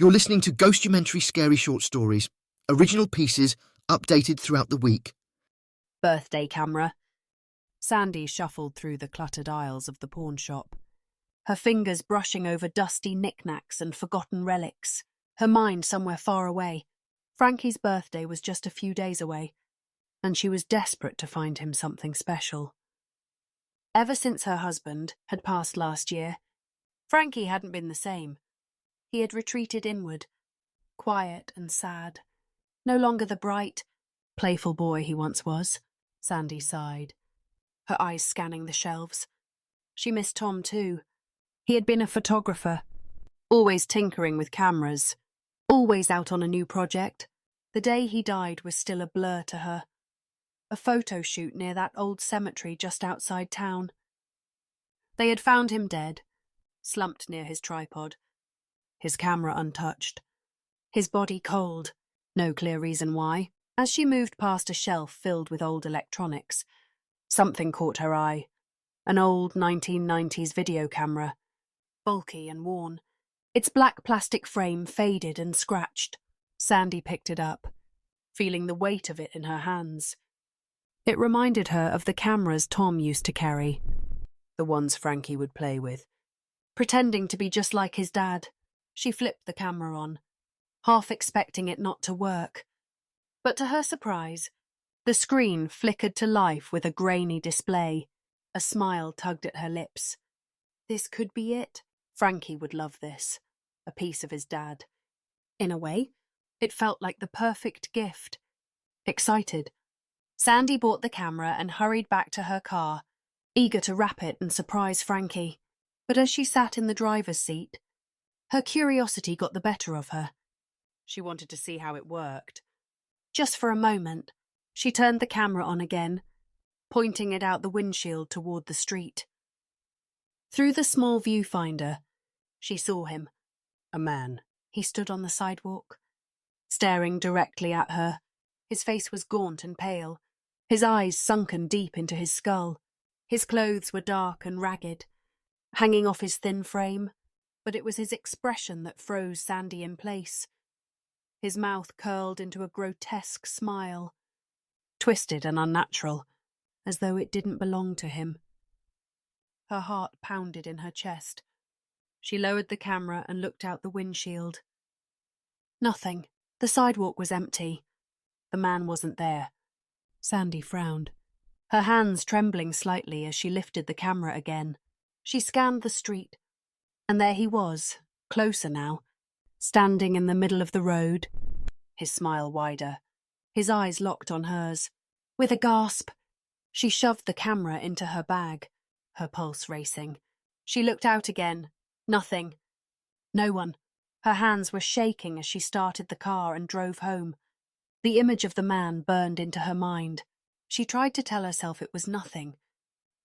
You're listening to Ghostumentary Scary Short Stories, original pieces updated throughout the week. Birthday camera. Sandy shuffled through the cluttered aisles of the pawn shop, her fingers brushing over dusty knickknacks and forgotten relics, her mind somewhere far away. Frankie's birthday was just a few days away, and she was desperate to find him something special. Ever since her husband had passed last year, Frankie hadn't been the same. He had retreated inward, quiet and sad, no longer the bright, playful boy he once was. Sandy sighed, her eyes scanning the shelves. She missed Tom too. He had been a photographer, always tinkering with cameras, always out on a new project. The day he died was still a blur to her. A photo shoot near that old cemetery just outside town. They had found him dead, slumped near his tripod, his camera untouched, his body cold, no clear reason why. As she moved past a shelf filled with old electronics, something caught her eye. An old 1990s video camera, bulky and worn, its black plastic frame faded and scratched. Sandy picked it up, feeling the weight of it in her hands. It reminded her of the cameras Tom used to carry, the ones Frankie would play with. Pretending to be just like his dad, she flipped the camera on, half expecting it not to work. But to her surprise, the screen flickered to life with a grainy display. A smile tugged at her lips. This could be it. Frankie would love this. A piece of his dad. In a way, it felt like the perfect gift. Excited, Sandy bought the camera and hurried back to her car, eager to wrap it and surprise Frankie. But as she sat in the driver's seat, her curiosity got the better of her. She wanted to see how it worked. Just for a moment, she turned the camera on again, pointing it out the windshield toward the street. Through the small viewfinder, she saw him, a man. He stood on the sidewalk, staring directly at her. His face was gaunt and pale, his eyes sunken deep into his skull. His clothes were dark and ragged, hanging off his thin frame, but it was his expression that froze Sandy in place. His mouth curled into a grotesque smile, twisted and unnatural, as though it didn't belong to him. Her heart pounded in her chest. She lowered the camera and looked out the windshield. Nothing. The sidewalk was empty. The man wasn't there. Sandy frowned, her hands trembling slightly as she lifted the camera again. She scanned the street, and there he was, closer now, standing in the middle of the road, his smile wider, his eyes locked on hers. With a gasp, she shoved the camera into her bag, her pulse racing. She looked out again. Nothing. No one. Her hands were shaking as she started the car and drove home. The image of the man burned into her mind. She tried to tell herself it was nothing,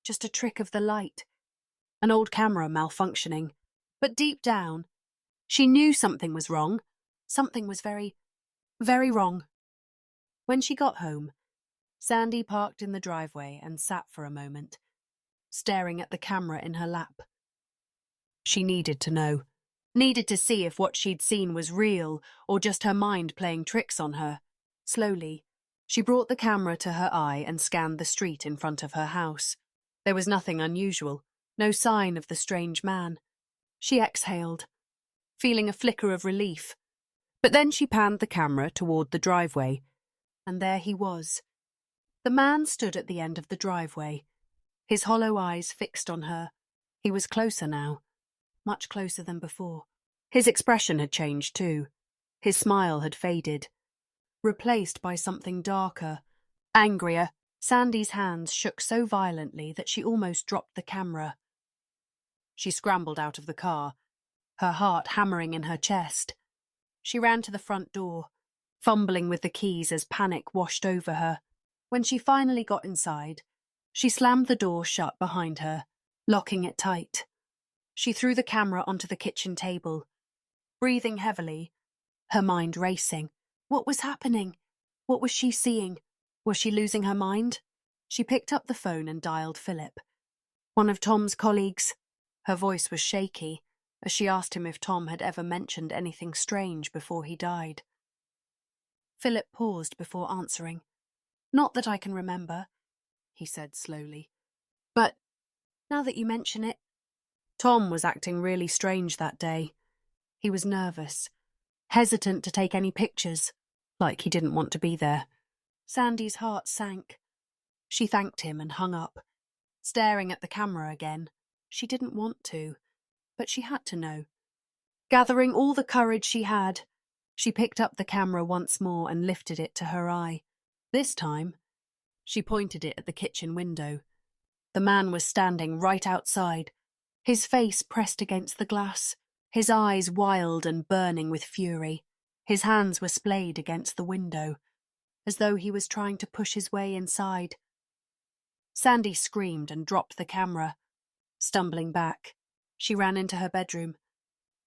just a trick of the light, an old camera malfunctioning. But deep down, she knew something was wrong. Something was very, very wrong. When she got home, Sandy parked in the driveway and sat for a moment, staring at the camera in her lap. She needed to know, needed to see if what she'd seen was real or just her mind playing tricks on her. Slowly, she brought the camera to her eye and scanned the street in front of her house. There was nothing unusual, no sign of the strange man. She exhaled, feeling a flicker of relief. But then she panned the camera toward the driveway, and there he was. The man stood at the end of the driveway, his hollow eyes fixed on her. He was closer now, much closer than before. His expression had changed too. His smile had faded, replaced by something darker, angrier. Sandy's hands shook so violently that she almost dropped the camera. She scrambled out of the car, her heart hammering in her chest. She ran to the front door, fumbling with the keys as panic washed over her. When she finally got inside, she slammed the door shut behind her, locking it tight. She threw the camera onto the kitchen table, breathing heavily, her mind racing. What was happening? What was she seeing? Was she losing her mind? She picked up the phone and dialed Philip, one of Tom's colleagues. Her voice was shaky, as she asked him if Tom had ever mentioned anything strange before he died. Philip paused before answering. "Not that I can remember," he said slowly. "But now that you mention it..." Tom was acting really strange that day. He was nervous, hesitant to take any pictures, like he didn't want to be there. Sandy's heart sank. She thanked him and hung up, staring at the camera again. She didn't want to, but she had to know. Gathering all the courage she had, she picked up the camera once more and lifted it to her eye. This time, she pointed it at the kitchen window. The man was standing right outside, his face pressed against the glass, his eyes wild and burning with fury. His hands were splayed against the window, as though he was trying to push his way inside. Sandy screamed and dropped the camera. Stumbling back, she ran into her bedroom,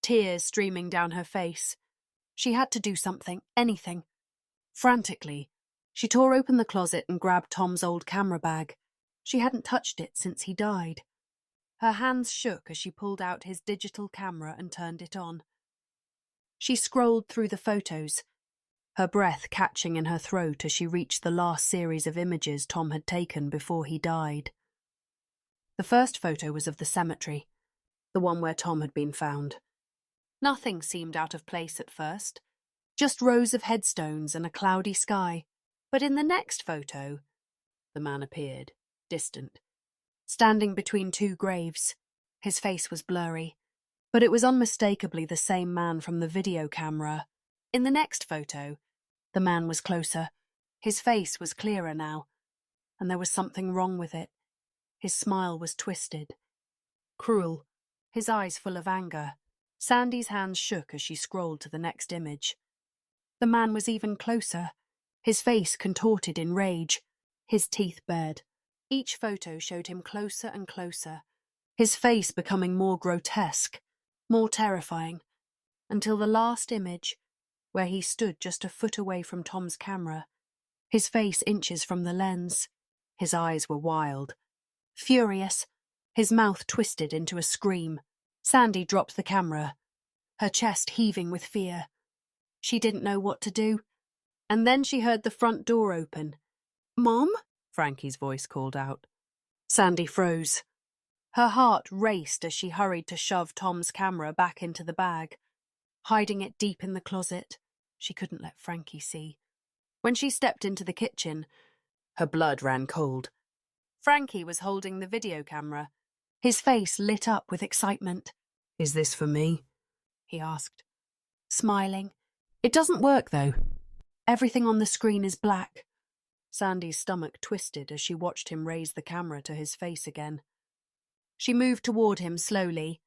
tears streaming down her face. She had to do something, anything. Frantically, she tore open the closet and grabbed Tom's old camera bag. She hadn't touched it since he died. Her hands shook as she pulled out his digital camera and turned it on. She scrolled through the photos, her breath catching in her throat as she reached the last series of images Tom had taken before he died. The first photo was of the cemetery, the one where Tom had been found. Nothing seemed out of place at first, just rows of headstones and a cloudy sky. But in the next photo, the man appeared, distant, standing between two graves. His face was blurry, but it was unmistakably the same man from the video camera. In the next photo, the man was closer. His face was clearer now, and there was something wrong with it. His smile was twisted, cruel, his eyes full of anger. Sandy's hands shook as she scrolled to the next image. The man was even closer, his face contorted in rage, his teeth bared. Each photo showed him closer and closer, his face becoming more grotesque, more terrifying, until the last image, where he stood just a foot away from Tom's camera, his face inches from the lens. His eyes were wild, furious, his mouth twisted into a scream. Sandy dropped the camera, her chest heaving with fear. She didn't know what to do, and then she heard the front door open. "Mom?" Frankie's voice called out. Sandy froze. Her heart raced as she hurried to shove Tom's camera back into the bag, hiding it deep in the closet. She couldn't let Frankie see. When she stepped into the kitchen, her blood ran cold. Frankie was holding the video camera, his face lit up with excitement. "Is this for me?" he asked, smiling. "It doesn't work, though. Everything on the screen is black." Sandy's stomach twisted as she watched him raise the camera to his face again. She moved toward him slowly,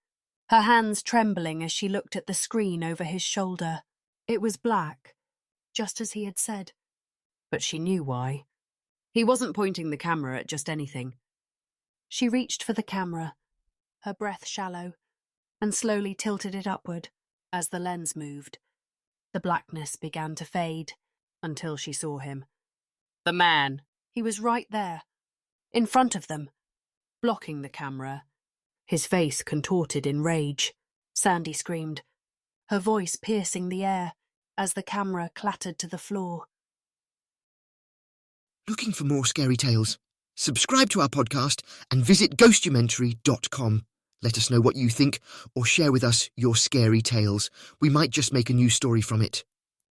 her hands trembling as she looked at the screen over his shoulder. It was black, just as he had said. But she knew why. He wasn't pointing the camera at just anything. She reached for the camera, her breath shallow, and slowly tilted it upward as the lens moved. The blackness began to fade until she saw him. The man. He was right there, in front of them, blocking the camera, his face contorted in rage. Sandy screamed, her voice piercing the air as the camera clattered to the floor. Looking for more scary tales? Subscribe to our podcast and visit ghostumentary.com. Let us know what you think or share with us your scary tales. We might just make a new story from it.